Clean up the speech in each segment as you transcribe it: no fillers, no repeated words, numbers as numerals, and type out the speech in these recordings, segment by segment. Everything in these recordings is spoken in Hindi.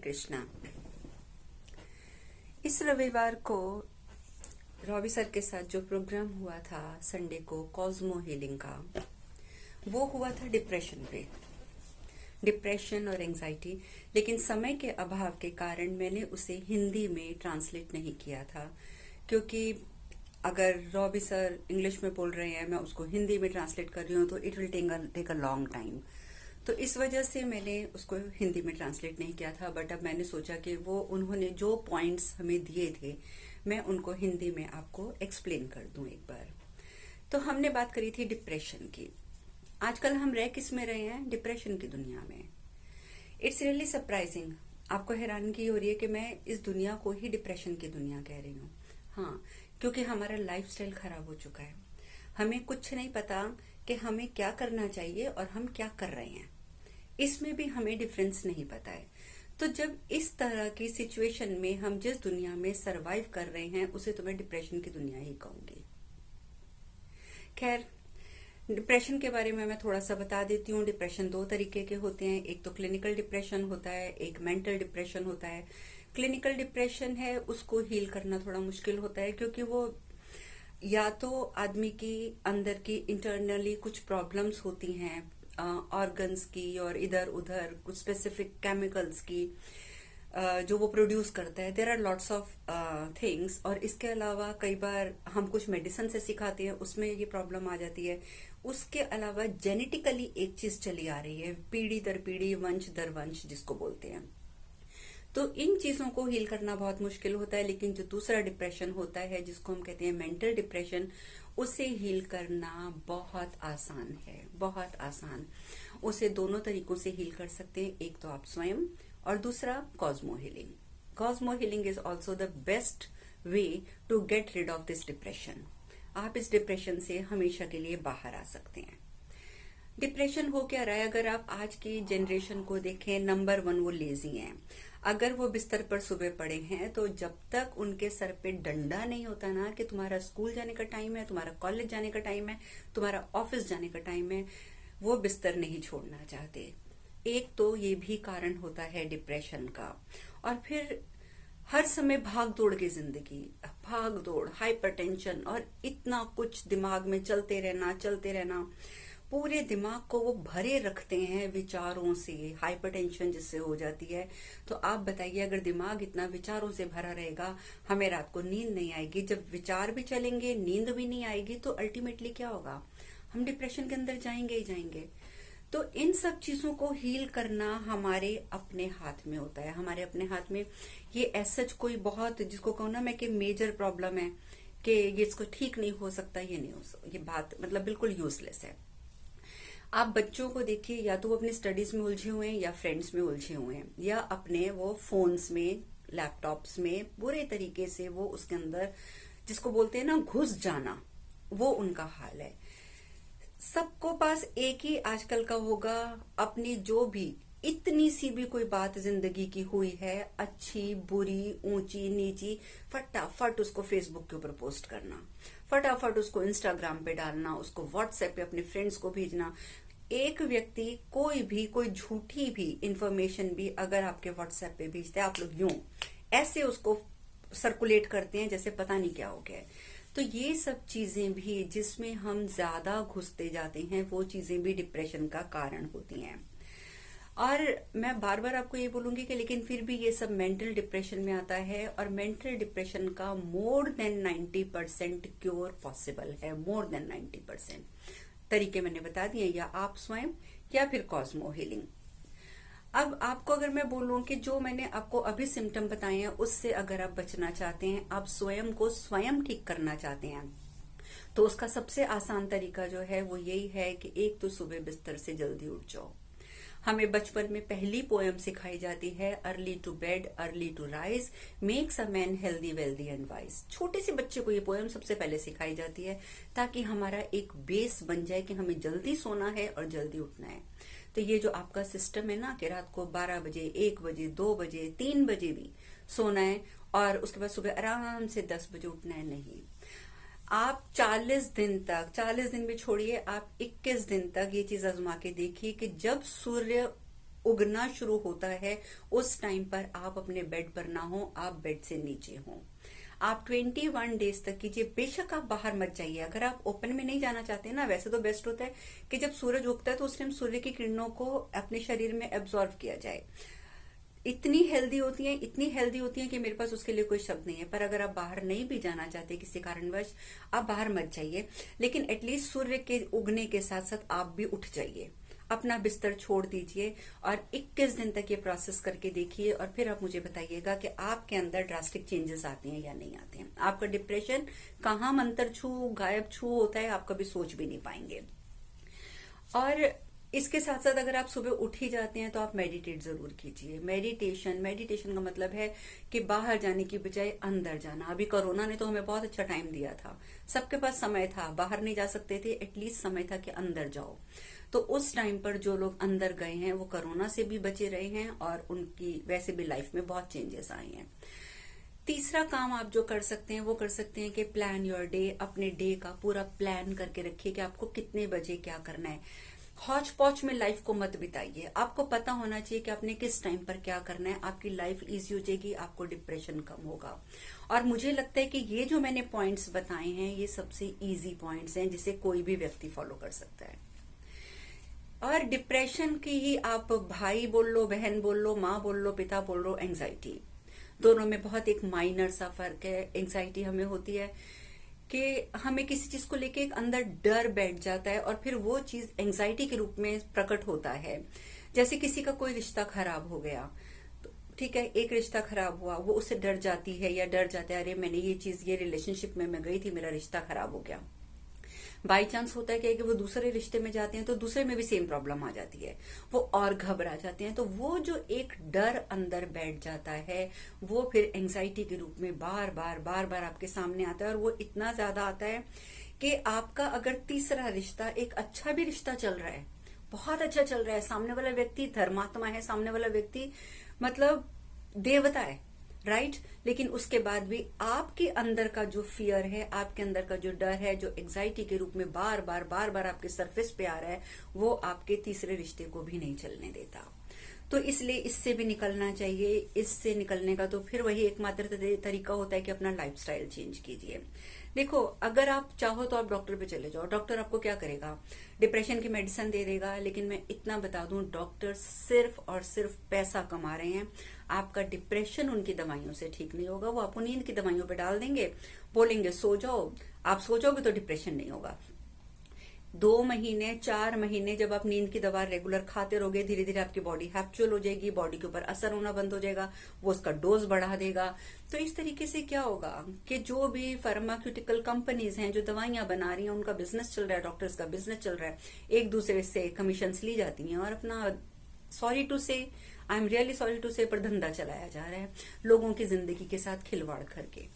कृष्णा। इस रविवार को रॉबी सर के साथ जो प्रोग्राम हुआ था संडे को कॉस्मो हीलिंग का, वो हुआ था डिप्रेशन पे, डिप्रेशन और एंजाइटी। लेकिन समय के अभाव के कारण मैंने उसे हिंदी में ट्रांसलेट नहीं किया था, क्योंकि अगर रॉबी सर इंग्लिश में बोल रहे हैं, मैं उसको हिंदी में ट्रांसलेट कर रही हूँ तो it will take a long time. तो इस वजह से मैंने उसको हिंदी में ट्रांसलेट नहीं किया था। बट अब मैंने सोचा कि वो उन्होंने जो पॉइंट्स हमें दिए थे, मैं उनको हिंदी में आपको एक्सप्लेन कर दूं एक बार। तो हमने बात करी थी डिप्रेशन की। आजकल हम रह किस में रहे हैं? डिप्रेशन की दुनिया में। It's really surprising. आपको हैरानगी हो रही है कि मैं इस दुनिया को ही डिप्रेशन की दुनिया कह रही हूँ। हाँ, क्योंकि हमारा लाइफस्टाइल खराब हो चुका है। हमें कुछ नहीं पता कि हमें क्या करना चाहिए और हम क्या कर रहे हैं, इसमें भी हमें डिफरेंस नहीं पता है। तो जब इस तरह की सिचुएशन में हम जिस दुनिया में सरवाइव कर रहे हैं, उसे तो मैं डिप्रेशन की दुनिया ही कहूंगी। खैर, डिप्रेशन के बारे में मैं थोड़ा सा बता देती हूँ। डिप्रेशन दो तरीके के होते हैं, एक तो क्लिनिकल डिप्रेशन होता है, एक मेंटल डिप्रेशन होता है। क्लिनिकल डिप्रेशन है, उसको हील करना थोड़ा मुश्किल होता है, क्योंकि वो या तो आदमी की अंदर की इंटरनली कुछ प्रॉब्लम्स होती हैं, ऑर्गन्स की और इधर उधर कुछ स्पेसिफिक केमिकल्स की, जो वो प्रोड्यूस करता है। There are lots of things. और इसके अलावा कई बार हम कुछ मेडिसिन से सिखाते हैं, उसमें ये प्रॉब्लम आ जाती है। उसके अलावा जेनेटिकली एक चीज चली आ रही है, पीढ़ी दर पीढ़ी, वंश दर वंश जिसको बोलते हैं। तो इन चीजों को हील करना बहुत मुश्किल होता है। लेकिन जो दूसरा डिप्रेशन होता है, जिसको हम कहते हैं मेंटल डिप्रेशन, उसे हील करना बहुत आसान है, बहुत आसान। उसे दोनों तरीकों से हील कर सकते हैं, एक तो आप स्वयं और दूसरा cosmo healing. Cosmo healing is also the best way to get rid of this depression. आप इस डिप्रेशन से हमेशा के लिए बाहर आ सकते हैं। डिप्रेशन हो क्या रहा है? अगर आप आज की जनरेशन को देखें, नंबर 1 वो लेजी हैं। अगर वो बिस्तर पर सुबह पड़े हैं, तो जब तक उनके सर पे डंडा नहीं होता ना कि तुम्हारा स्कूल जाने का टाइम है, तुम्हारा कॉलेज जाने का टाइम है, तुम्हारा ऑफिस जाने का टाइम है, वो बिस्तर नहीं छोड़ना चाहते। एक तो ये भी कारण होता है डिप्रेशन का। और फिर हर समय भाग दौड़ की जिंदगी, भाग दौड़, हाइपरटेंशन और इतना कुछ दिमाग में चलते रहना, पूरे दिमाग को वो भरे रखते हैं विचारों से। हाइपरटेंशन जिससे हो जाती है, तो आप बताइए, अगर दिमाग इतना विचारों से भरा रहेगा, हमें रात को नींद नहीं आएगी। जब विचार भी चलेंगे, नींद भी नहीं आएगी, तो अल्टीमेटली क्या होगा? हम डिप्रेशन के अंदर जाएंगे ही जाएंगे। तो इन सब चीजों को हील करना हमारे अपने हाथ में होता है, हमारे अपने हाथ में। ये ऐसा कोई बहुत, जिसको कहूँ ना मैं कि मेजर प्रॉब्लम है कि ये इसको ठीक नहीं हो सकता, ये नहीं हो सकता, ये बात मतलब बिल्कुल यूजलेस है। आप बच्चों को देखिए, या तो वो अपनी स्टडीज में उलझे हुए हैं, या फ्रेंड्स में उलझे हुए हैं, या अपने वो फोन्स में, लैपटॉप्स में बुरे तरीके से वो उसके अंदर, जिसको बोलते हैं ना घुस जाना, वो उनका हाल है। सबको पास एक ही आजकल का होगा, अपनी जो भी इतनी सी भी कोई बात जिंदगी की हुई है, अच्छी बुरी ऊंची नीची, फटाफट उसको फेसबुक के ऊपर पोस्ट करना, फटाफट उसको इंस्टाग्राम पे डालना, उसको व्हाट्सएप पे अपने फ्रेंड्स को भेजना। एक व्यक्ति कोई झूठी भी इंफॉर्मेशन भी अगर आपके व्हाट्सएप पे भेजते हैं, आप लोग यूं ऐसे उसको सर्कुलेट करते हैं जैसे पता नहीं क्या हो गया है। तो ये सब चीजें भी, जिसमें हम ज्यादा घुसते जाते हैं, वो चीजें भी डिप्रेशन का कारण होती हैं। और मैं बार बार आपको ये बोलूंगी कि लेकिन फिर भी ये सब मेंटल डिप्रेशन में आता है, और मेंटल डिप्रेशन का मोर देन 90% क्योर पॉसिबल है। मोर देन 90% तरीके मैंने बता दिए, या आप स्वयं या फिर कॉस्मो हीलिंग। अब आपको अगर मैं बोलूं कि जो मैंने आपको अभी सिम्टम बताए हैं, उससे अगर आप बचना चाहते हैं, आप स्वयं को स्वयं ठीक करना चाहते हैं, तो उसका सबसे आसान तरीका जो है वो यही है कि एक तो सुबह बिस्तर से जल्दी उठ जाओ। हमें बचपन में पहली पोएम सिखाई जाती है, early to bed early to rise makes a man healthy wealthy and wise. छोटे से बच्चे को ये पोएम सबसे पहले सिखाई जाती है, ताकि हमारा एक बेस बन जाए कि हमें जल्दी सोना है और जल्दी उठना है। तो ये जो आपका सिस्टम है ना कि रात को 12 बजे, 1 बजे, 2 बजे, 3 बजे भी सोना है, और उसके बाद सुबह आराम से 10 बजे उठना है, नहीं। आप 40 दिन तक, 40 दिन भी छोड़िए, आप 21 दिन तक ये चीज आजमा के देखिए कि जब सूर्य उगना शुरू होता है उस टाइम पर आप अपने बेड पर ना हो, आप बेड से नीचे हो। आप 21 डेज तक कीजिए। बेशक आप बाहर मत जाइए, अगर आप ओपन में नहीं जाना चाहते ना, वैसे तो बेस्ट होता है कि जब सूरज उगता है तो उस टाइम सूर्य की किरणों को अपने शरीर में एब्जॉर्व किया जाए। इतनी हेल्दी होती हैं, इतनी हेल्दी होती हैं कि मेरे पास उसके लिए कोई शब्द नहीं है। पर अगर आप बाहर नहीं भी जाना चाहते किसी कारणवश, आप बाहर मत जाइए, लेकिन एटलीस्ट सूर्य के उगने के साथ साथ आप भी उठ जाइए, अपना बिस्तर छोड़ दीजिए और 21 दिन तक ये प्रोसेस करके देखिए और फिर आप मुझे बताइएगा कि आपके अंदर ड्रास्टिक चेंजेस आते हैं या नहीं आते हैं। आपका डिप्रेशन कहाँ मंतर छू गायब छू होता है, आप कभी सोच भी नहीं पाएंगे। और इसके साथ साथ अगर आप सुबह उठ ही जाते हैं तो आप मेडिटेट जरूर कीजिए। मेडिटेशन का मतलब है कि बाहर जाने की बजाय अंदर जाना। अभी कोरोना ने तो हमें बहुत अच्छा टाइम दिया था, सबके पास समय था, बाहर नहीं जा सकते थे, एटलीस्ट समय था कि अंदर जाओ। तो उस टाइम पर जो लोग अंदर गए हैं वो कोरोना से भी बचे रहे हैं और उनकी वैसे भी लाइफ में बहुत चेंजेस आए हैं। तीसरा काम आप जो कर सकते हैं वो कर सकते हैं कि प्लान योर डे। अपने डे का पूरा प्लान करके रखिए कि आपको कितने बजे क्या करना है। हौच पौच में लाइफ को मत बिताइए। आपको पता होना चाहिए कि आपने किस टाइम पर क्या करना है। आपकी लाइफ इजी हो जाएगी, आपको डिप्रेशन कम होगा। और मुझे लगता है कि ये जो मैंने पॉइंट्स बताए हैं ये सबसे इजी पॉइंट्स हैं जिसे कोई भी व्यक्ति फॉलो कर सकता है। और डिप्रेशन की ही आप भाई बोल लो, बहन बोल लो, माँ बोल लो, पिता बोल लो, एंजाइटी, दोनों में बहुत एक माइनर सा फर्क है। एंजाइटी हमें होती है कि हमें किसी चीज को लेके एक अंदर डर बैठ जाता है और फिर वो चीज एंजाइटी के रूप में प्रकट होता है। जैसे किसी का कोई रिश्ता खराब हो गया, तो ठीक है, एक रिश्ता खराब हुआ, वो उससे डर जाती है या डर जाता है, अरे मैंने ये चीज, ये रिलेशनशिप में मैं गई थी, मेरा रिश्ता खराब हो गया। बाई चांस होता है कि वो दूसरे रिश्ते में जाते हैं तो दूसरे में भी सेम प्रॉब्लम आ जाती है, वो और घबरा जाते हैं। तो वो जो एक डर अंदर बैठ जाता है वो फिर एंजाइटी के रूप में बार बार आपके सामने आता है। और वो इतना ज्यादा आता है कि आपका अगर तीसरा रिश्ता, एक अच्छा भी रिश्ता चल रहा है, बहुत अच्छा चल रहा है, सामने वाला व्यक्ति धर्मात्मा है, सामने वाला व्यक्ति मतलब देवता है, राइट, लेकिन उसके बाद भी आपके अंदर का जो फियर है, आपके अंदर का जो डर है, जो एंजाइटी के रूप में बार बार आपके सरफेस पे आ रहा है, वो आपके तीसरे रिश्ते को भी नहीं चलने देता। तो इसलिए इससे भी निकलना चाहिए। इससे निकलने का तो फिर वही एकमात्र तरीका होता है कि अपना लाइफस्टाइल चेंज कीजिए। देखो, अगर आप चाहो तो आप डॉक्टर पे चले जाओ, डॉक्टर आपको क्या करेगा, डिप्रेशन की मेडिसिन दे देगा। लेकिन मैं इतना बता दूं, डॉक्टर सिर्फ और सिर्फ पैसा कमा रहे हैं। आपका डिप्रेशन उनकी दवाइयों से ठीक नहीं होगा। वो आपको नींद की दवाइयों पे डाल देंगे, बोलेंगे सो जाओ, आप सो जाओगे तो डिप्रेशन नहीं होगा। 2 महीने 4 महीने जब आप नींद की दवा रेगुलर खाते रहोगे, धीरे धीरे आपकी बॉडी हैप्चुअल हो जाएगी, बॉडी के ऊपर असर होना बंद हो जाएगा, वो उसका डोज बढ़ा देगा। तो इस तरीके से क्या होगा कि जो भी फार्मास्यूटिकल कंपनीज हैं जो दवाइयां बना रही हैं, उनका बिजनेस चल रहा है, डॉक्टर्स का बिजनेस चल रहा है, एक दूसरे से कमीशन ली जाती हैं और अपना, sorry to say, I am really sorry to say, पर धंधा चलाया जा रहा है लोगों की जिंदगी के साथ खिलवाड़ करके।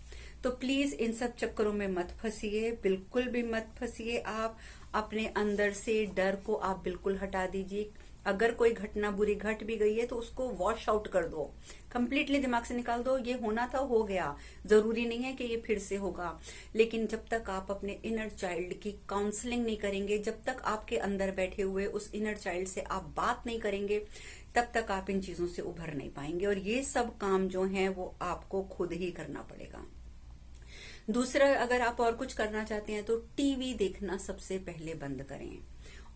तो प्लीज इन सब चक्करों में मत फंसिए, बिल्कुल भी मत फंसिए। आप अपने अंदर से डर को आप बिल्कुल हटा दीजिए। अगर कोई घटना बुरी घट भी गई है तो उसको वॉश आउट कर दो, कंप्लीटली दिमाग से निकाल दो। ये होना था, हो गया, जरूरी नहीं है कि ये फिर से होगा। लेकिन जब तक आप अपने इनर चाइल्ड की काउंसलिंग नहीं करेंगे, जब तक आपके अंदर बैठे हुए उस इनर चाइल्ड से आप बात नहीं करेंगे, तब तक आप इन चीजों से उभर नहीं पाएंगे। और ये सब काम जो है वो आपको खुद ही करना पड़ेगा। दूसरा, अगर आप और कुछ करना चाहते हैं तो टीवी देखना सबसे पहले बंद करें।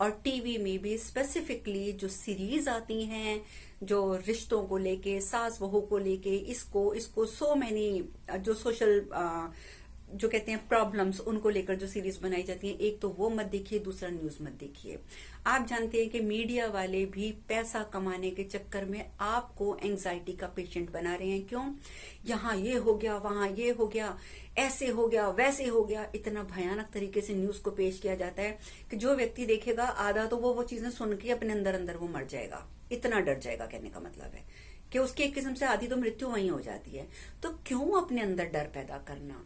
और टीवी में भी स्पेसिफिकली जो सीरीज आती हैं, जो रिश्तों को लेके, सास बहू को लेके, इसको सो मैनी जो सोशल जो कहते हैं प्रॉब्लम्स, उनको लेकर जो सीरीज बनाई जाती है, एक तो वो मत देखिए, दूसरा न्यूज मत देखिए। आप जानते हैं कि मीडिया वाले भी पैसा कमाने के चक्कर में आपको एंजाइटी का पेशेंट बना रहे हैं। क्यों? यहाँ ये हो गया, वहां ये हो गया, ऐसे हो गया, वैसे हो गया। इतना भयानक तरीके से न्यूज को पेश किया जाता है कि जो व्यक्ति देखेगा आधा तो वो चीजें सुन के अपने अंदर अंदर वो मर जाएगा, इतना डर जाएगा। कहने का मतलब है कि उसकी एक किस्म से आधी तो मृत्यु वहीं हो जाती है। तो क्यों अपने अंदर डर पैदा करना?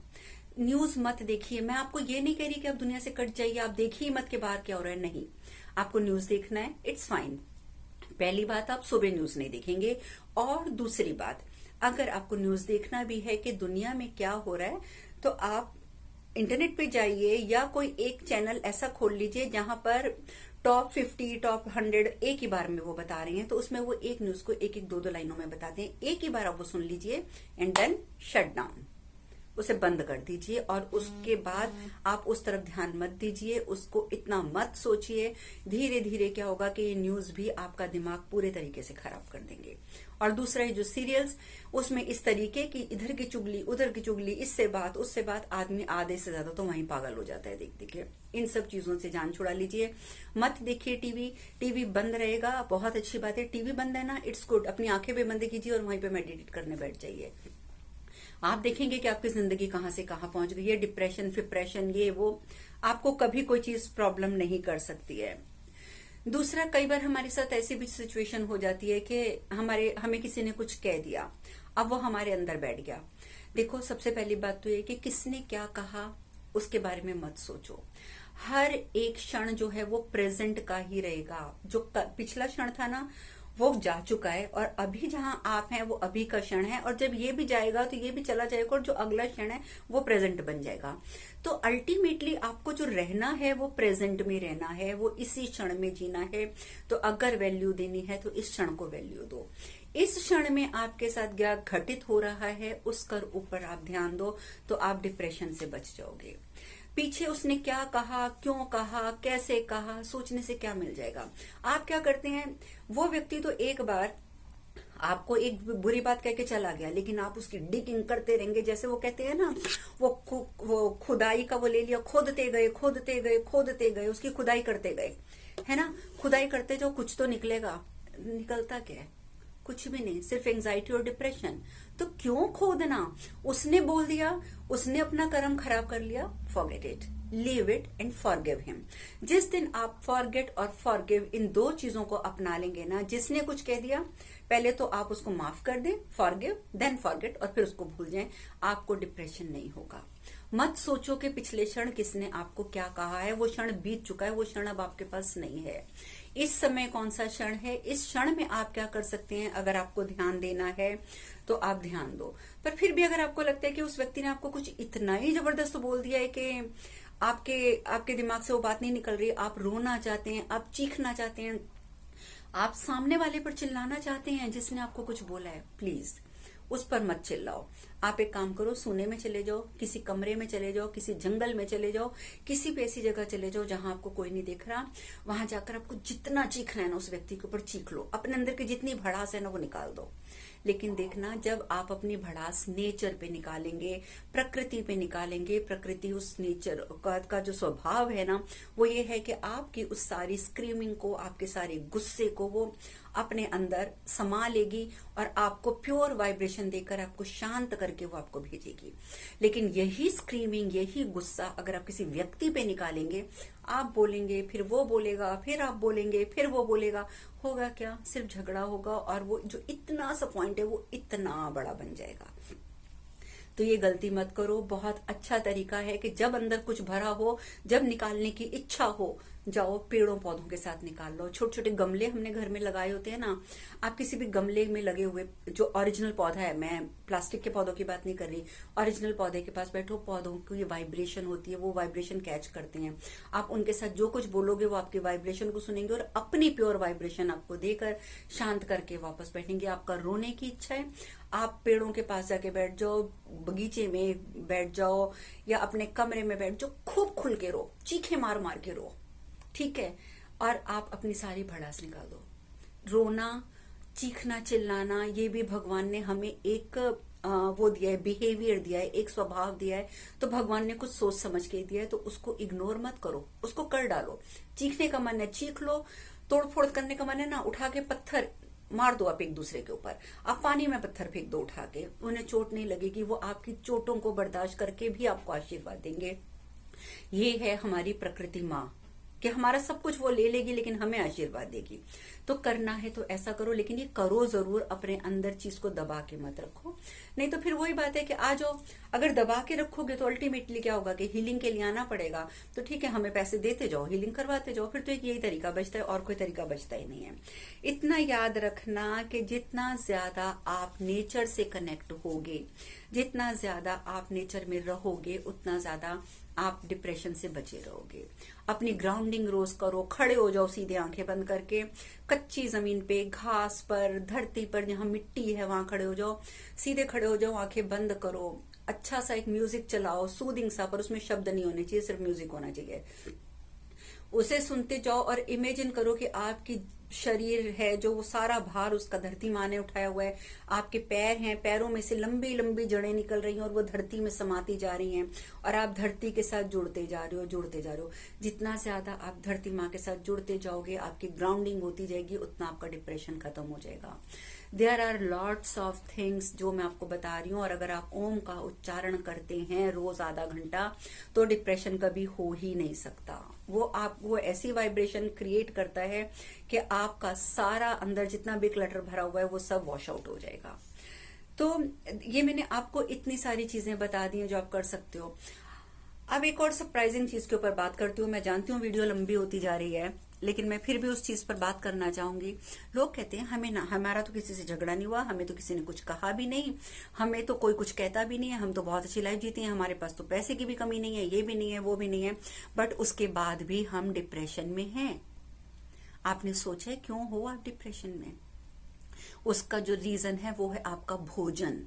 न्यूज मत देखिए। मैं आपको ये नहीं कह रही कि आप दुनिया से कट जाइए, आप देखिए मत के बाहर क्या हो रहा है, नहीं। आपको न्यूज देखना है, इट्स फाइन। पहली बात, आप सुबह न्यूज नहीं देखेंगे। और दूसरी बात, अगर आपको न्यूज देखना भी है कि दुनिया में क्या हो रहा है, तो आप इंटरनेट पे जाइए या कोई एक चैनल ऐसा खोल लीजिए जहां पर टॉप 50 टॉप 100 एक ही बार में वो बता रहे हैं, तो उसमें वो एक न्यूज को एक एक दो दो लाइनों में बताते हैं। एक ही बार आप वो सुन लीजिए एंड देन शट डाउन, उसे बंद कर दीजिए। और उसके बाद आप उस तरफ ध्यान मत दीजिए, उसको इतना मत सोचिए। धीरे धीरे क्या होगा कि ये न्यूज भी आपका दिमाग पूरे तरीके से खराब कर देंगे। और दूसरा है जो सीरियल्स, उसमें इस तरीके की इधर की चुगली उधर की चुगली, इससे बात उससे बात, आदमी आधे से ज्यादा तो वहीं पागल हो जाता है देख देख के। इन सब चीजों से जान छुड़ा लीजिए। मत देखिए टीवी, टीवी बंद रहेगा, बहुत अच्छी बात है। टीवी बंद है ना, इट्स गुड। अपनी आंखें भी बंद कीजिए और वहीं पे मेडिटेट करने बैठ जाइए। आप देखेंगे कि आपकी जिंदगी कहां से कहां पहुंच गई है। डिप्रेशन फिप्रेशन ये वो आपको कभी कोई चीज प्रॉब्लम नहीं कर सकती है। दूसरा, कई बार हमारे साथ ऐसी भी सिचुएशन हो जाती है कि हमें किसी ने कुछ कह दिया, अब वो हमारे अंदर बैठ गया। देखो, सबसे पहली बात तो ये कि किसने क्या कहा उसके बारे में मत सोचो। हर एक क्षण जो है वो प्रेजेंट का ही रहेगा। जो पिछला क्षण था ना वो जा चुका है, और अभी जहां आप हैं वो अभी का क्षण है, और जब ये भी जाएगा तो ये भी चला जाएगा, और जो अगला क्षण है वो प्रेजेंट बन जाएगा। तो अल्टीमेटली आपको जो रहना है वो प्रेजेंट में रहना है, वो इसी क्षण में जीना है। तो अगर वैल्यू देनी है तो इस क्षण को वैल्यू दो। इस क्षण में आपके साथ क्या घटित हो रहा है उसका ऊपर आप ध्यान दो, तो आप डिप्रेशन से बच जाओगे। पीछे उसने क्या कहा, क्यों कहा, कैसे कहा, सोचने से क्या मिल जाएगा। आप क्या करते हैं, वो व्यक्ति तो एक बार आपको एक बुरी बात कह के चला गया, लेकिन आप उसकी डिगिंग करते रहेंगे। जैसे वो कहते हैं ना, वो खुदाई का वो ले लिया, खोदते गए खोदते गए खोदते गए, उसकी खुदाई करते गए, है ना। खुदाई करते जाओ, कुछ तो निकलेगा। निकलता क्या है? कुछ भी नहीं, सिर्फ एंजाइटी और डिप्रेशन। तो क्यों खोदना? उसने बोल दिया, उसने अपना कर्म खराब कर लिया, forget it, leave it and forgive him. जिस दिन आप फॉरगेट और फॉरगिव इन दो चीजों को अपना लेंगे ना, जिसने कुछ कह दिया पहले तो आप उसको माफ कर दें, फॉरगिव देन फॉरगेट, और फिर उसको भूल जाएं, आपको डिप्रेशन नहीं होगा। मत सोचो कि पिछले क्षण किसने आपको क्या कहा है, वो क्षण बीत चुका है, वो क्षण अब आपके पास नहीं है। इस समय कौन सा क्षण है, इस क्षण में आप क्या कर सकते हैं। अगर आपको ध्यान देना है तो आप ध्यान दो, पर फिर भी अगर आपको लगता है कि उस व्यक्ति ने आपको कुछ इतना ही जबरदस्त बोल दिया है कि आपके दिमाग से वो बात नहीं निकल रही, आप रोना चाहते हैं, आप चीखना चाहते हैं, आप सामने वाले पर चिल्लाना चाहते हैं जिसने आपको कुछ बोला है, प्लीज उस पर मत चिल्लाओ। आप एक काम करो, सोने में चले जाओ, किसी कमरे में चले जाओ, किसी जंगल में चले जाओ, किसी भी ऐसी जगह चले जाओ जहां आपको कोई नहीं देख रहा। वहां जाकर आपको जितना चीखना है ना उस व्यक्ति के ऊपर चीख लो, अपने अंदर की जितनी भड़ास है ना वो निकाल दो। लेकिन देखना, जब आप अपनी भड़ास नेचर पे निकालेंगे, प्रकृति पे निकालेंगे, प्रकृति उस नेचर का जो स्वभाव है ना वो ये है कि आपकी उस सारी स्क्रीमिंग को, आपके सारे गुस्से को वो अपने अंदर समा लेगी और आपको प्योर वाइब्रेशन देकर आपको शांत करके वो आपको भेजेगी। लेकिन यही स्क्रीमिंग, यही गुस्सा अगर आप किसी व्यक्ति पे निकालेंगे, आप बोलेंगे, फिर वो बोलेगा, फिर आप बोलेंगे, फिर वो बोलेगा, होगा क्या? सिर्फ झगड़ा होगा, और वो जो इतना सा पॉइंट है वो इतना बड़ा बन जाएगा। तो ये गलती मत करो। बहुत अच्छा तरीका है कि जब अंदर कुछ भरा हो, जब निकालने की इच्छा हो, जाओ पेड़ों पौधों के साथ निकाल लो। छोटे छोटे गमले हमने घर में लगाए होते हैं ना, आप किसी भी गमले में लगे हुए जो ओरिजिनल पौधा है, मैं प्लास्टिक के पौधों की बात नहीं कर रही, ओरिजिनल पौधे के पास बैठो, पौधों की ये वाइब्रेशन होती है, वो वाइब्रेशन कैच करते हैं। आप उनके साथ जो कुछ बोलोगे वो आपके वाइब्रेशन को सुनेंगे और अपनी प्योर वाइब्रेशन आपको देकर शांत करके वापस बैठेंगे। आपका रोने की इच्छा है, आप पेड़ों के पास जाके बैठ जाओ, बगीचे में बैठ जाओ, या अपने कमरे में बैठ जाओ, खूब खुल के रो, चीखे मार मार के रो, ठीक है। और आप अपनी सारी भड़ास निकाल दो। रोना, चीखना, चिल्लाना, ये भी भगवान ने हमें एक वो दिया है, बिहेवियर दिया है, एक स्वभाव दिया है। तो भगवान ने कुछ सोच समझ के दिया है, तो उसको इग्नोर मत करो, उसको कर डालो। चीखने का मन है चीख लो, तोड़ फोड़ करने का मन है ना, उठा के पत्थर मार दो आप एक दूसरे के ऊपर, आप पानी में पत्थर फेंक दो उठा के, उन्हें चोट नहीं लगेगी, वो आपकी चोटों को बर्दाश्त करके भी आपको आशीर्वाद देंगे। ये है हमारी प्रकृति माँ, कि हमारा सब कुछ वो ले लेगी लेकिन हमें आशीर्वाद देगी। तो करना है तो ऐसा करो, लेकिन ये करो जरूर, अपने अंदर चीज को दबा के मत रखो। नहीं तो फिर वही बात है कि आ जाओ, अगर दबा के रखोगे तो अल्टीमेटली क्या होगा कि हीलिंग के लिए आना पड़ेगा। तो ठीक है, हमें पैसे देते जाओ, हीलिंग करवाते जाओ, फिर तो एक यही तरीका बचता है, और कोई तरीका बचता ही नहीं है। इतना याद रखना कि जितना ज्यादा आप नेचर से कनेक्ट होगे, जितना ज्यादा आप नेचर में रहोगे, उतना ज्यादा आप डिप्रेशन से बचे रहोगे। अपनी ग्राउंडिंग रोज करो, खड़े हो जाओ सीधे आंखें बंद करके, कच्ची जमीन पे, घास पर, धरती पर, जहां मिट्टी है वहां खड़े हो जाओ, सीधे खड़े हो जाओ, आंखें बंद करो, अच्छा सा एक म्यूजिक चलाओ, सूदिंग सा, पर उसमें शब्द नहीं होने चाहिए, सिर्फ म्यूजिक होना चाहिए। उसे सुनते जाओ और इमेजिन करो कि आपकी शरीर है जो वो सारा भार उसका धरती माँ ने उठाया हुआ है, आपके पैर हैं, पैरों में से लंबी लंबी जड़ें निकल रही हैं और वो धरती में समाती जा रही हैं, और आप धरती के साथ जुड़ते जा रहे हो, जुड़ते जा रहे हो। जितना ज्यादा आप धरती माँ के साथ जुड़ते जाओगे, आपकी ग्राउंडिंग होती जाएगी, उतना आपका डिप्रेशन खत्म हो जाएगा। There are lots of things जो मैं आपको बता रही हूँ, और अगर आप ओम का उच्चारण करते हैं रोज आधा घंटा, तो डिप्रेशन कभी हो ही नहीं सकता। वो ऐसी वाइब्रेशन क्रिएट करता है कि आपका सारा अंदर जितना भी क्लटर भरा हुआ है वो सब वॉश आउट हो जाएगा। तो ये मैंने आपको इतनी सारी चीजें बता दी हैं जो आप कर सकते हो। अब एक और सरप्राइजिंग चीज के ऊपर बात करती हूँ। मैं जानती हूँ वीडियो लंबी होती जा रही है, लेकिन मैं फिर भी उस चीज पर बात करना चाहूंगी। लोग कहते हैं हमारा तो किसी से झगड़ा नहीं हुआ, हमें तो किसी ने कुछ कहा भी नहीं, हमें तो कोई कुछ कहता भी नहीं है, हम तो बहुत अच्छी लाइफ जीते हैं, हमारे पास तो पैसे की भी कमी नहीं है, ये भी नहीं है, वो भी नहीं है, बट उसके बाद भी हम डिप्रेशन में हैं। आपने सोचा है क्यों हो आप डिप्रेशन में? उसका जो रीजन है वो है आपका भोजन।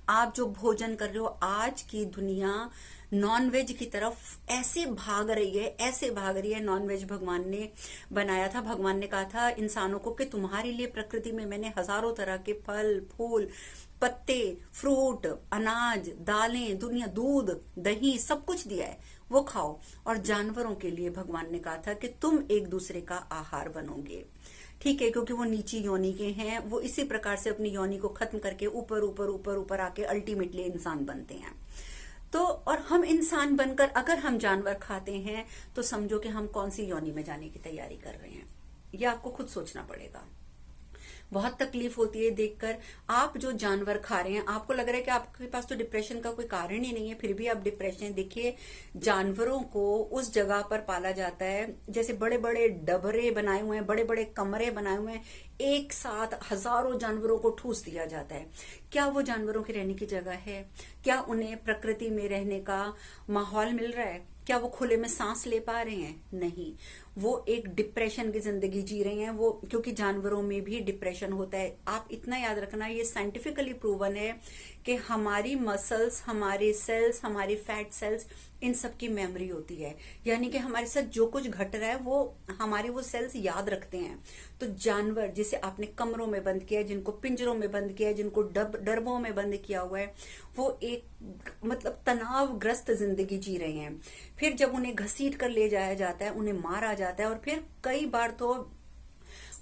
आप जो भोजन कर रहे हो, आज की दुनिया नॉनवेज की तरफ ऐसे भाग रही है, ऐसे भाग रही है। नॉनवेज भगवान ने बनाया था, भगवान ने कहा था इंसानों को कि तुम्हारे लिए प्रकृति में मैंने हजारों तरह के फल, फूल, पत्ते, फ्रूट, अनाज, दालें, दुनिया, दूध, दही, सब कुछ दिया है, वो खाओ। और जानवरों के लिए भगवान ने कहा था कि तुम एक दूसरे का आहार बनोगे। ठीक है, क्योंकि वो नीची योनि के हैं, वो इसी प्रकार से अपनी योनि को खत्म करके ऊपर ऊपर ऊपर ऊपर आके अल्टीमेटली इंसान बनते हैं। तो और हम इंसान बनकर अगर हम जानवर खाते हैं तो समझो कि हम कौन सी योनि में जाने की तैयारी कर रहे हैं। ये आपको खुद सोचना पड़ेगा। बहुत तकलीफ होती है देखकर। आप जो जानवर खा रहे हैं, आपको लग रहा है कि आपके पास तो डिप्रेशन का कोई कारण ही नहीं है, फिर भी आप डिप्रेशन। देखिए, जानवरों को उस जगह पर पाला जाता है, जैसे बड़े बड़े डबरे बनाए हुए हैं, बड़े बड़े कमरे बनाए हुए हैं, एक साथ हजारों जानवरों को ठूस दिया जाता है। क्या वो जानवरों के रहने की जगह है? क्या उन्हें प्रकृति में रहने का माहौल मिल रहा है? क्या वो खुले में सांस ले पा रहे हैं? नहीं, वो एक डिप्रेशन की जिंदगी जी रहे हैं वो, क्योंकि जानवरों में भी डिप्रेशन होता है। आप इतना याद रखना, ये साइंटिफिकली प्रूवन है कि हमारी मसल्स, हमारे सेल्स, हमारी फैट सेल्स, इन सब की मेमोरी होती है। यानी कि हमारे साथ जो कुछ घट रहा है वो हमारे वो सेल्स याद रखते हैं। तो जानवर जिसे आपने कमरों में बंद किया है, जिनको पिंजरों में बंद किया है, जिनको डरबों में बंद किया हुआ है, वो एक मतलब तनावग्रस्त जिंदगी जी रहे हैं। फिर जब उन्हें घसीट कर ले जाया जाता है, उन्हें मारा जाता है, और फिर कई बार तो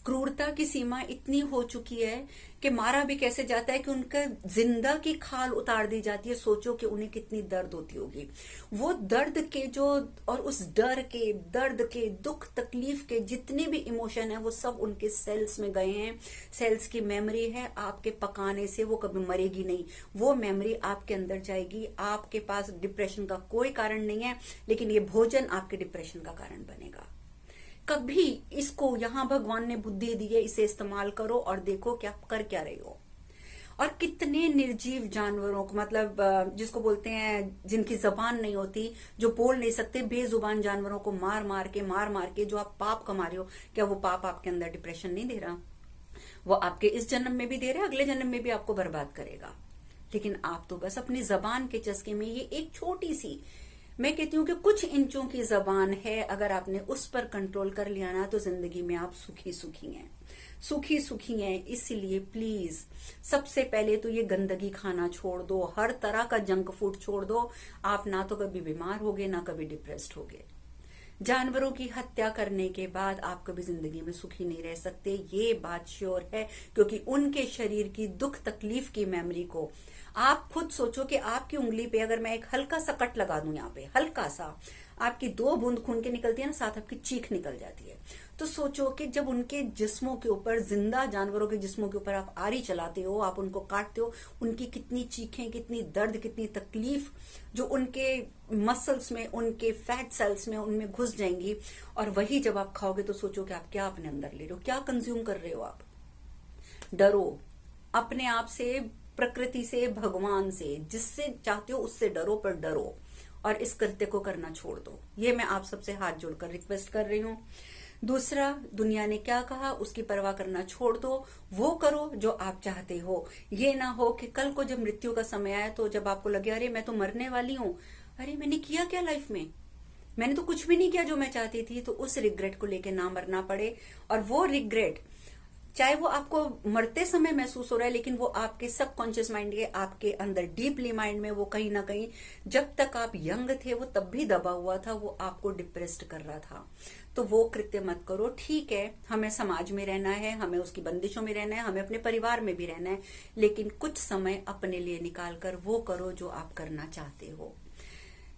क्रूरता की सीमा इतनी हो चुकी है कि मारा भी कैसे जाता है कि उनका जिंदा की खाल उतार दी जाती है। सोचो कि उन्हें कितनी दर्द होती होगी। वो दर्द के जो, और उस डर के, दर्द के, दुख तकलीफ के जितने भी इमोशन है वो सब उनके सेल्स में गए हैं। सेल्स की मेमोरी है, आपके पकाने से वो कभी मरेगी नहीं, वो मेमोरी आपके अंदर जाएगी। आपके पास डिप्रेशन का कोई कारण नहीं है, लेकिन ये भोजन आपके डिप्रेशन का कारण बनेगा। कभी इसको, यहां भगवान ने बुद्धि दी है, इसे इस्तेमाल करो और देखो क्या कर क्या रहे हो। और कितने निर्जीव जानवरों को, मतलब जिसको बोलते हैं जिनकी जबान नहीं होती, जो बोल नहीं सकते, बेजुबान जानवरों को मार मार के जो आप पाप कमा रहे हो, क्या वो पाप आपके अंदर डिप्रेशन नहीं दे रहा? वो आपके इस जन्म में भी दे रहा है, अगले जन्म में भी आपको बर्बाद करेगा। लेकिन आप तो बस अपनी जबान के चस्के में, ये एक छोटी सी, मैं कहती हूँ कि कुछ इंचों की जबान है, अगर आपने उस पर कंट्रोल कर लिया ना, तो जिंदगी में आप सुखी सुखी हैं, सुखी सुखी हैं। इसलिए प्लीज सबसे पहले तो ये गंदगी खाना छोड़ दो, हर तरह का जंक फूड छोड़ दो। आप ना तो कभी बीमार होगे, ना कभी डिप्रेस्ड होगे। जानवरों की हत्या करने के बाद आप कभी जिंदगी में सुखी नहीं रह सकते, ये बात श्योर है, क्योंकि उनके शरीर की दुख तकलीफ की मेमोरी को आप खुद सोचो कि आपकी उंगली पे अगर मैं एक हल्का सा कट लगा दूं, यहाँ पे हल्का सा, आपकी 2 बूंद खून की निकलती है ना, साथ आपकी चीख निकल जाती है। तो सोचो कि जब उनके जिस्मों के ऊपर, जिंदा जानवरों के जिस्मों के ऊपर आप आरी चलाते हो, आप उनको काटते हो, उनकी कितनी चीखें, कितनी दर्द, कितनी तकलीफ जो उनके मसल्स में, उनके फैट सेल्स में, उनमें घुस जाएंगी। और वही जब आप खाओगे तो सोचो कि आप क्या अपने अंदर ले रहे हो, क्या कंज्यूम कर रहे हो आप। डरो अपने आप से, प्रकृति से, भगवान से, जिससे चाहते हो उससे डरो, पर डरो और इस कृत्य को करना छोड़ दो। ये मैं आप सबसे हाथ जोड़कर रिक्वेस्ट कर रही हूँ। दूसरा, दुनिया ने क्या कहा उसकी परवाह करना छोड़ दो, वो करो जो आप चाहते हो। ये ना हो कि कल को जब मृत्यु का समय आए तो जब आपको लगे अरे मैं तो मरने वाली हूं, अरे मैंने किया क्या लाइफ में, मैंने तो कुछ भी नहीं किया जो मैं चाहती थी, तो उस रिग्रेट को लेके ना मरना पड़े। और वो रिग्रेट चाहे वो आपको मरते समय महसूस हो रहा है, लेकिन वो आपके सबकॉन्शियस माइंड के, आपके अंदर डीपली माइंड में, वो कहीं ना कहीं जब तक आप यंग थे वो तब भी दबा हुआ था, वो आपको डिप्रेस्ड कर रहा था। तो वो कृत्य मत करो। ठीक है, हमें समाज में रहना है, हमें उसकी बंदिशों में रहना है, हमें अपने परिवार में भी रहना है, लेकिन कुछ समय अपने लिए निकाल कर वो करो जो आप करना चाहते हो।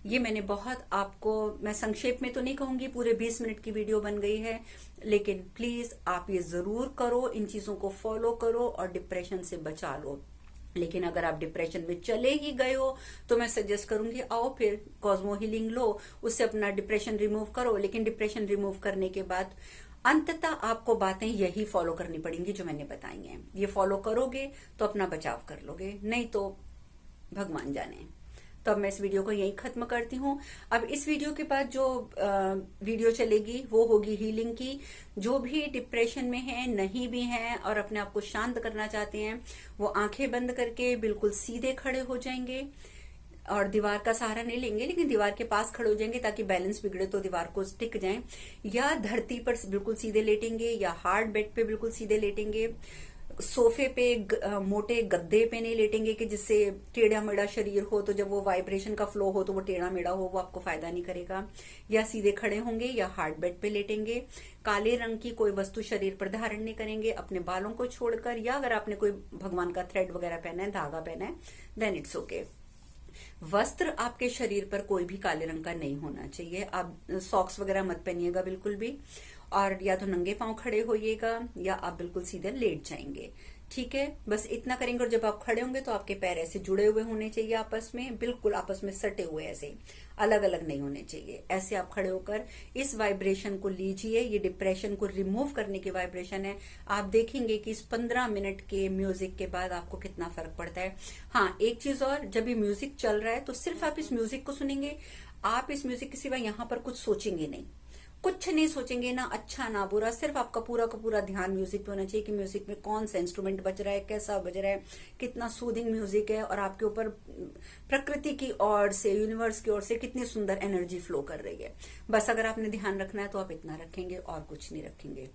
ये मैंने बहुत आपको, मैं संक्षेप में तो नहीं कहूंगी, पूरे 20 मिनट की वीडियो बन गई है, लेकिन प्लीज आप ये जरूर करो, इन चीजों को फॉलो करो और डिप्रेशन से बचा लो। लेकिन अगर आप डिप्रेशन में चले ही गए हो तो मैं सजेस्ट करूंगी आओ फिर कॉस्मो हीलिंग लो, उससे अपना डिप्रेशन रिमूव करो। लेकिन डिप्रेशन रिमूव करने के बाद अंततः आपको बातें यही फॉलो करनी पड़ेंगी जो मैंने बताई हैं। ये फॉलो करोगे तो अपना बचाव कर लोगे, नहीं तो भगवान जाने। तो अब मैं इस वीडियो को यहीं खत्म करती हूँ। अब इस वीडियो के बाद जो वीडियो चलेगी वो होगी हीलिंग की। जो भी डिप्रेशन में है, नहीं भी हैं और अपने आप को शांत करना चाहते हैं, वो आंखें बंद करके बिल्कुल सीधे खड़े हो जाएंगे और दीवार का सहारा नहीं लेंगे, लेकिन दीवार के पास खड़े हो जाएंगे ताकि बैलेंस बिगड़े तो दीवार को टिक जाएं। या धरती पर बिल्कुल सीधे लेटेंगे, या हार्ड बेड पे बिल्कुल सीधे लेटेंगे। सोफे पे मोटे गद्दे पे नहीं लेटेंगे कि जिससे टेढ़ा मेढ़ा शरीर हो, तो जब वो वाइब्रेशन का फ्लो हो तो वो टेढ़ा मेढ़ा हो, वो आपको फायदा नहीं करेगा। या सीधे खड़े होंगे या हार्ड बेड पे लेटेंगे। काले रंग की कोई वस्तु शरीर पर धारण नहीं करेंगे अपने बालों को छोड़कर, या अगर आपने कोई भगवान का थ्रेड वगैरह पहना है, धागा पहना है, देन इट्स ओके। वस्त्र आपके शरीर पर कोई भी काले रंग का नहीं होना चाहिए। आप सॉक्स वगैरह मत पहनिएगा बिल्कुल भी, और या तो नंगे पांव खड़े होइएगा या आप बिल्कुल सीधे लेट जाएंगे। ठीक है, बस इतना करेंगे। और जब आप खड़े होंगे तो आपके पैर ऐसे जुड़े हुए होने चाहिए आपस में, बिल्कुल आपस में सटे हुए, ऐसे अलग अलग नहीं होने चाहिए। ऐसे आप खड़े होकर इस वाइब्रेशन को लीजिए। ये डिप्रेशन को रिमूव करने की वाइब्रेशन है। आप देखेंगे कि इस 15 मिनट के म्यूजिक के बाद आपको कितना फर्क पड़ता है। हाँ, एक चीज और, जब ये म्यूजिक चल रहा है तो सिर्फ आप इस म्यूजिक को सुनेंगे, आप इस म्यूजिक के सिवा यहाँ पर कुछ सोचेंगे नहीं, कुछ नहीं सोचेंगे, ना अच्छा ना बुरा। सिर्फ आपका पूरा का पूरा ध्यान म्यूजिक पे होना चाहिए कि म्यूजिक में कौन सा इंस्ट्रूमेंट बज रहा है, कैसा बज रहा है, कितना सूदिंग म्यूजिक है, और आपके ऊपर प्रकृति की ओर से, यूनिवर्स की ओर से कितनी सुंदर एनर्जी फ्लो कर रही है। बस अगर आपने ध्यान रखना है तो आप इतना रखेंगे और कुछ नहीं रखेंगे।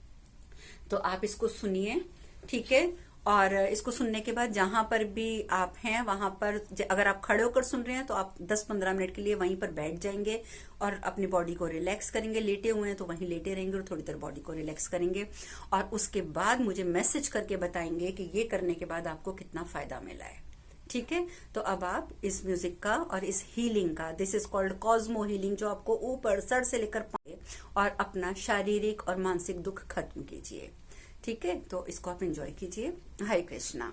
तो आप इसको सुनिए, ठीक है। और इसको सुनने के बाद जहां पर भी आप हैं वहां पर, अगर आप खड़े होकर सुन रहे हैं तो आप 10-15 मिनट के लिए वहीं पर बैठ जाएंगे और अपनी बॉडी को रिलैक्स करेंगे। लेटे हुए हैं तो वहीं लेटे रहेंगे और थोड़ी देर बॉडी को रिलैक्स करेंगे, और उसके बाद मुझे मैसेज करके बताएंगे कि ये करने के बाद आपको कितना फायदा मिला है। ठीक है, तो अब आप इस म्यूजिक का और इस हीलिंग का, this is called Cosmo healing, जो आपको ऊपर सर से लेकर पाए और अपना शारीरिक और मानसिक दुख खत्म कीजिए। ठीक है, तो इसको आप एंजॉय कीजिए। हरे Krishna.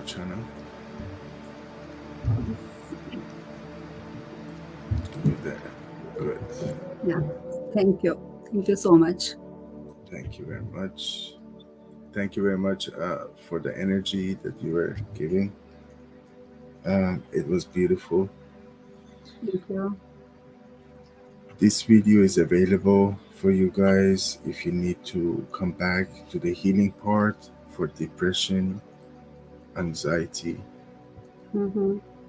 Archana. There. Good. Yeah. Thank you. Thank you so much. Thank you very much. Thank you very much for the energy that you were giving. It was beautiful. Thank you. This video is available for you guys if you need to come back to the healing part for depression, anxiety.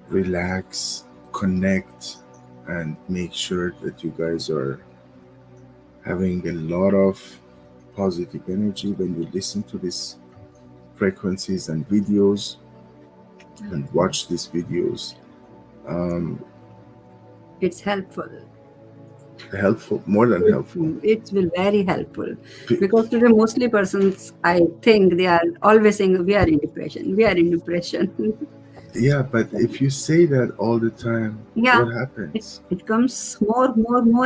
Relax, connect, and make sure that you guys are having a lot of positive energy when you listen to these frequencies and videos and watch these videos. It's helpful. Helpful, more than helpful. It will very helpful because today mostly persons, I think they are always saying we are in depression. We are in depression. Yeah, but if you say that all the time, yeah, what happens? It comes more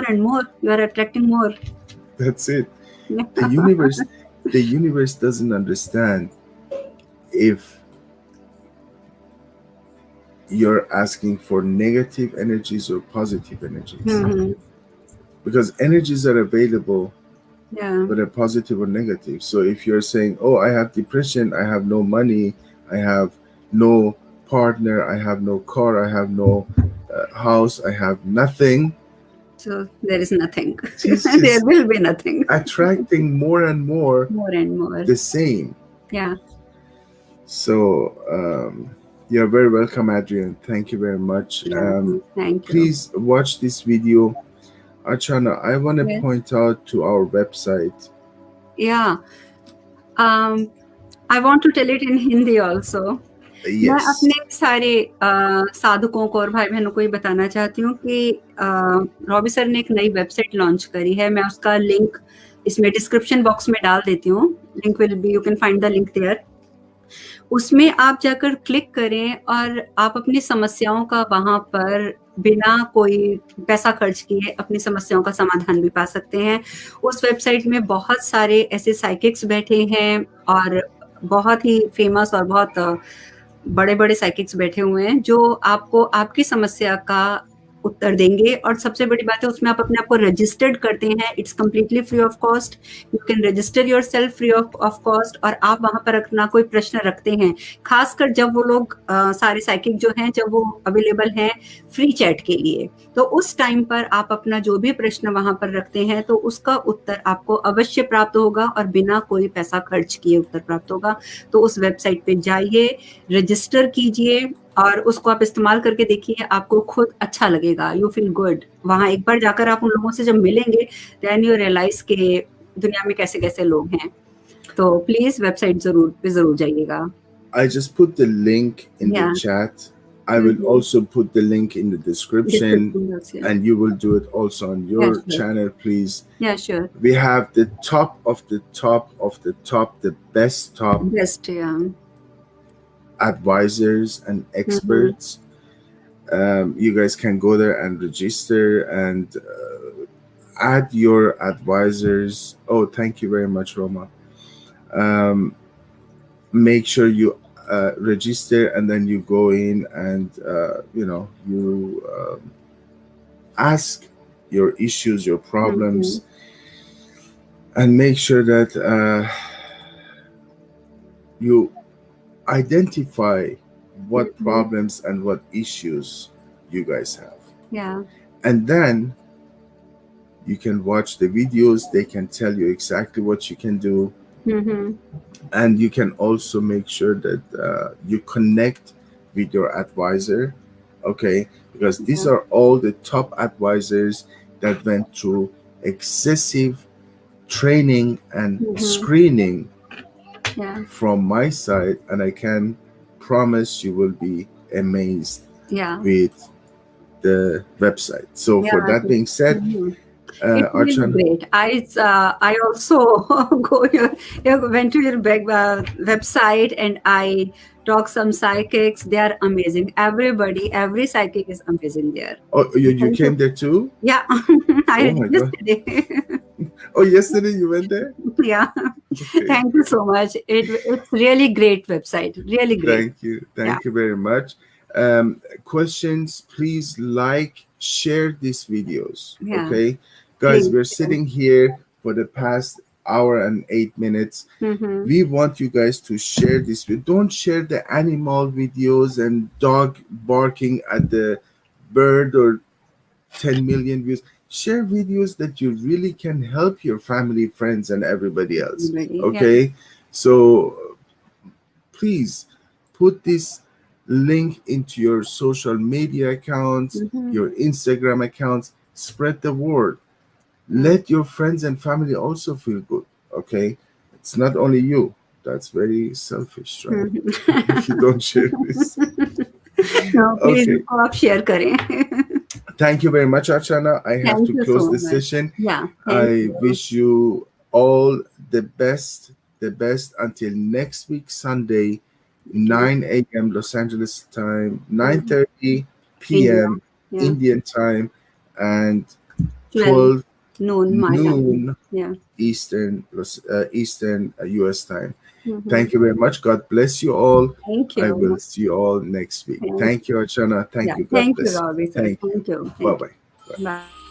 and more. You are attracting more. That's it. The universe doesn't understand if you're asking for negative energies or positive energies. Because energies are available, whether positive or negative. So if you're saying, oh, I have depression, I have no money, I have no partner, I have no car, I have no house, I have nothing. So there is nothing. There will be nothing. Attracting more and more the same. Yeah. So you're very welcome, Adrian. Thank you very much. Thank you. Please watch this video. Archana, I want to point out to our website. Yeah. I want to tell it in Hindi also. Yes. मैं अपने सारे साधकों को और भाई बहनों को ये बताना चाहती हूँ कि रॉबी सर ने एक नई वेबसाइट लॉन्च करी है. मैं उसका लिंक इसमें डिस्क्रिप्शन बॉक्स में डाल देती हूँ. Link will be, you can find the link there. उसमें आप जाकर क्लिक करें और आप अपनी समस्याओं का वहां पर बिना कोई पैसा खर्च किए अपनी समस्याओं का समाधान भी पा सकते हैं. उस वेबसाइट में बहुत सारे ऐसे साइकिक्स बैठे हैं और बहुत ही फेमस और बहुत बड़े बड़े साइकिक्स बैठे हुए हैं जो आपको आपकी समस्या का उत्तर देंगे. और सबसे बड़ी बात है उसमें आप अपने आप को रजिस्टर्ड करते हैं. It's completely free of cost. You can register your self free of cost और आप वहां पर अपना कोई प्रश्न रखते हैं. खासकर जब वो लोग सारे साइकिक जो हैं जब वो अवेलेबल हैं फ्री चैट के लिए, तो उस टाइम पर आप अपना जो भी प्रश्न वहां पर रखते हैं तो उसका उत्तर आपको अवश्य प्राप्त होगा और बिना कोई पैसा खर्च किए उत्तर प्राप्त होगा. तो उस वेबसाइट पे जाइए, रजिस्टर कीजिए और उसको आप इस्तेमाल करके देखिए. आपको खुद अच्छा लगेगा. You feel good. वहां एक बार जाकर आप उन लोगों से जब मिलेंगे देन यू रियलाइज के दुनिया में कैसे कैसे लोग हैं. तो प्लीज वेबसाइट जरूर जाइएगा. I just put the link in the chat. I will also put the link in the description, and you will do it also on your channel, please. Yeah, sure. We have the top of the top of the top, the best advisors and experts. You guys can go there and register and add your advisors. Oh, thank you very much, Roma. Make sure you register and then you go in and you ask your issues, your problems, and make sure that you identify what problems and what issues you guys have. Yeah. And then you can watch the videos. They can tell you exactly what you can do. And you can also make sure that you connect with your advisor, okay? Because these are all the top advisors that went through excessive training and screening from my side, and I can promise you will be amazed with the website. So for that being said, it's really great. I also went to your website and I talk some psychics. They are amazing. Every psychic is amazing there. Oh, you came there too? Yeah. I yesterday. Oh, yesterday you went there? Yeah. Okay. Thank you so much. It's really great website. Really great. Thank you. Yeah. Thank you very much. Questions, please like, share these videos. Yeah. Okay. Guys, Please. we're sitting here for the past hour and 8 minutes. Mm-hmm. We want you guys to share this. Don't share the animal videos and dog barking at the bird or 10 million views. Share videos that you really can help your family, friends, and everybody else. Everybody, yeah. Okay. So please put this link into your social media accounts, your Instagram accounts. Spread the word. Let your friends and family also feel good. Okay. It's not only you. That's very selfish, right? If you don't share this. No, please Okay. इसको आप share करें. Thank you very much, Archana. I have Thank to you close so the much. session. Yeah. I Thank you. wish you all the best until next week, Sunday, 9 a.m. Los Angeles time, 9:30 p.m. Yeah. Indian time, and 12 12 noon my time. noon Yeah. Eastern US time. Thank you very much. God bless you all. Thank I you. will see you all next week. Thank Thank you, Archana. Thank Yeah. you. God Thank you, bless you. Robbie, sir. Thank you. Thank you. Bye-bye. Bye.